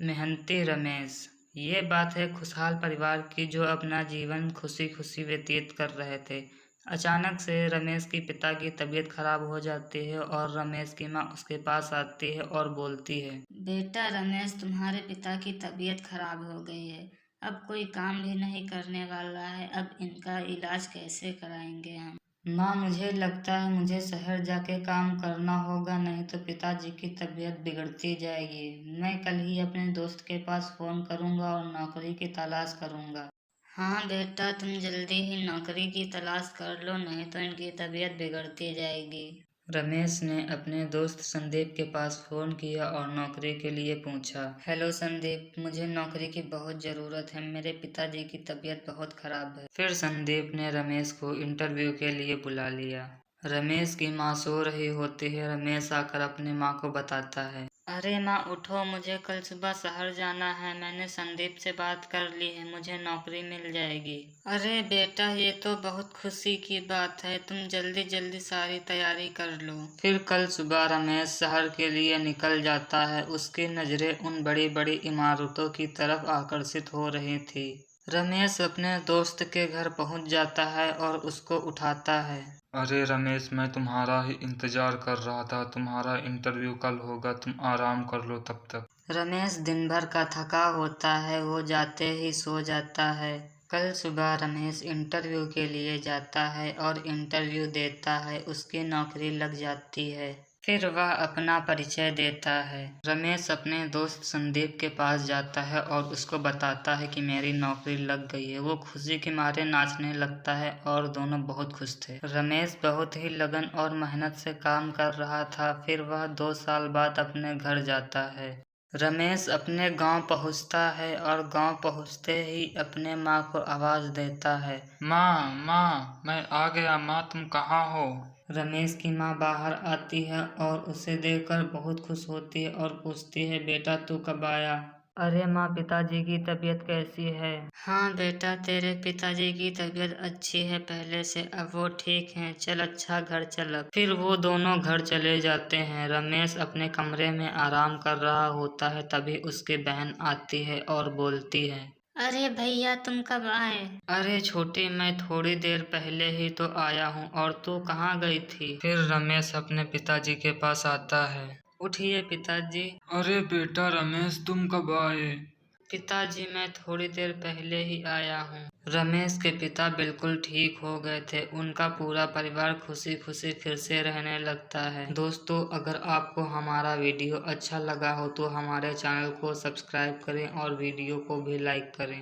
मेहनती रमेश। ये बात है खुशहाल परिवार की जो अपना जीवन खुशी खुशी व्यतीत कर रहे थे। अचानक से रमेश के पिता की तबीयत खराब हो जाती है और रमेश की माँ उसके पास आती है और बोलती है, बेटा रमेश, तुम्हारे पिता की तबीयत खराब हो गई है। अब कोई काम भी नहीं करने वाला है। अब इनका इलाज कैसे कराएंगे हम? माँ मुझे लगता है मुझे शहर जाके काम करना होगा, नहीं तो पिताजी की तबीयत बिगड़ती जाएगी। मैं कल ही अपने दोस्त के पास फोन करूंगा और नौकरी की तलाश करूंगा। हाँ बेटा, तुम जल्दी ही नौकरी की तलाश कर लो, नहीं तो इनकी तबीयत बिगड़ती जाएगी। रमेश ने अपने दोस्त संदीप के पास फोन किया और नौकरी के लिए पूछा। हेलो संदीप, मुझे नौकरी की बहुत ज़रूरत है। मेरे पिताजी की तबीयत बहुत खराब है। फिर संदीप ने रमेश को इंटरव्यू के लिए बुला लिया। रमेश की माँ सो रही होती है। रमेश आकर अपनी माँ को बताता है, अरे माँ उठो, मुझे कल सुबह शहर जाना है। मैंने संदीप से बात कर ली है, मुझे नौकरी मिल जाएगी। अरे बेटा, ये तो बहुत खुशी की बात है। तुम जल्दी जल्दी सारी तैयारी कर लो। फिर कल सुबह रमेश शहर के लिए निकल जाता है। उसकी नज़रें उन बड़ी बड़ी इमारतों की तरफ आकर्षित हो रही थी। रमेश अपने दोस्त के घर पहुंच जाता है और उसको उठाता है। अरे रमेश, मैं तुम्हारा ही इंतजार कर रहा था। तुम्हारा इंटरव्यू कल होगा, तुम आराम कर लो तब तक। रमेश दिन भर का थका होता है, वो जाते ही सो जाता है। कल सुबह रमेश इंटरव्यू के लिए जाता है और इंटरव्यू देता है। उसकी नौकरी लग जाती है। फिर वह अपना परिचय देता है। रमेश अपने दोस्त संदीप के पास जाता है और उसको बताता है कि मेरी नौकरी लग गई है। वो खुशी के मारे नाचने लगता है और दोनों बहुत खुश थे। रमेश बहुत ही लगन और मेहनत से काम कर रहा था। फिर वह 2 साल बाद अपने घर जाता है। रमेश अपने गांव पहुंचता है और गांव पहुंचते ही अपने माँ को आवाज देता है, माँ माँ, मैं आ गया। माँ, तुम कहाँ हो? रमेश की माँ बाहर आती है और उसे देखकर बहुत खुश होती है और पूछती है, बेटा तू कब आया? अरे माँ, पिताजी की तबीयत कैसी है? हाँ बेटा, तेरे पिताजी की तबीयत अच्छी है पहले से। अब वो ठीक हैं। चल अच्छा, घर चल अब। फिर वो दोनों घर चले जाते हैं। रमेश अपने कमरे में आराम कर रहा होता है, तभी उसकी बहन आती है और बोलती है, अरे भैया, तुम कब आए? अरे छोटी, मैं थोड़ी देर पहले ही तो आया हूँ। और तू कहाँ गई थी? फिर रमेश अपने पिताजी के पास आता है। उठिए पिताजी। अरे बेटा रमेश, तुम कब आए? पिताजी मैं थोड़ी देर पहले ही आया हूँ। रमेश के पिता बिल्कुल ठीक हो गए थे। उनका पूरा परिवार खुशी खुशी फिर से रहने लगता है। दोस्तों, अगर आपको हमारा वीडियो अच्छा लगा हो तो हमारे चैनल को सब्सक्राइब करें और वीडियो को भी लाइक करें।